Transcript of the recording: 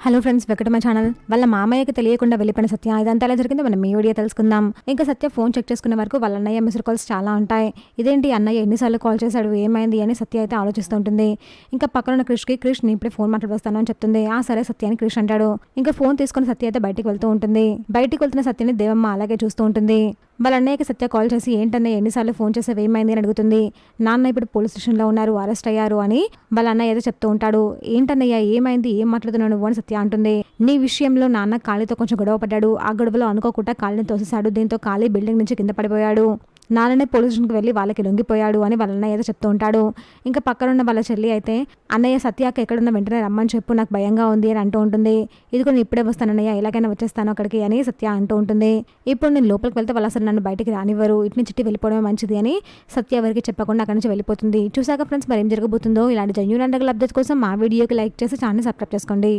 Hello friends, welcome to my channel. వాళ్ళ మామయ్యకి తెలియకుండా వెళ్ళిపోయిన సత్య ఇదంతా ఎలా జరిగిందో మనం ఈ వీడియో తెలుసుకుందాం. ఇంకా సత్య ఫోన్ చెక్ చేసుకునే వరకు వాళ్ళ అన్నయ్య మిస్డ్ కాల్స్ చాలా ఉంటాయి. ఇదేంటి అన్నయ్య ఎన్నిసార్లు కాల్ చేశాడు, ఏమైంది అని సత్య అయితే ఆలోచిస్తూ ఉంటుంది. ఇంకా పక్కన క్రిష్ నేను ఇప్పుడే ఫోన్ మాట్లాడొస్తాను అని చెప్తుంది. ఆ సరే సత్య అని క్రిష్ అంటాడు. ఇంకా ఫోన్ తీసుకుని సత్య అయితే బయటికి వెళ్తూ ఉంటుంది. బయటికి వెళ్తున్న సత్యని దేవమ్మ అలాగే చూస్తూ ఉంటుంది. వాళ్ళ అన్నయ్యకి సత్య కాల్ చేసి ఏంటన్నయ్య ఎన్నిసార్లు ఫోన్ చేసేవి, ఏమైంది అని అడుగుతుంది. నాన్న ఇప్పుడు పోలీస్ స్టేషన్లో ఉన్నారు, అరెస్ట్ అయ్యారు అని వాళ్ళ అన్నయ్య అయితే చెప్తూ ఉంటాడు. ఏంటన్నయ్య ఏమైంది, ఏం మాట్లాడుతున్నావు నువ్వు అని సత్య అంటుంది. నీ విషయంలో నాన్న కాళీతో కొంచెం గొడవ పడ్డాడు. ఆ గొడవలో అనుకోకుండా కాళీని తోసేశాడు. దీంతో కాళీ బిల్డింగ్ నుంచి కింద పడిపోయాడు. నాన్ననే పోలీస్ స్టేషన్కి వెళ్ళి వాళ్ళకి లొంగిపోయాడు అని వాళ్ళ అన్నయ్య అయితే చెప్తూ ఉంటాడు. ఇంకా పక్కనున్న వాళ్ళ చెల్లి అయితే అన్నయ్య సత్యాక ఎక్కడున్న వెంటనే రమ్మని చెప్పు, నాకు భయంగా ఉంది అని అంటూ ఉంటుంది. ఇది కూడా ఇప్పుడే వస్తానన్నయ్య, ఎలాగైనా వచ్చేస్తాను అక్కడికి అని సత్య అంటూ ఉంటుంది. ఇప్పుడు నేను లోపలికి వెళ్తే వాళ్ళు అసలు నన్ను బయటికి రానివ్వరు, ఇటు నుంచి ఇటు వెళ్ళిపోవడమే మంచిది అని సత్య ఎవరికి చెప్పకుండా అక్కడి నుంచి వెళ్ళిపోతుంది. చూసాక ఫ్రెండ్స్ మరి ఏం జరగబోతుందో. ఇలాంటి జెన్యూన్ అండ్ అప్డేట్స్ కోసం మా వీడియోకి లైక్ చేసి ఛానల్ సబ్స్క్రైబ్ చేసుకోండి.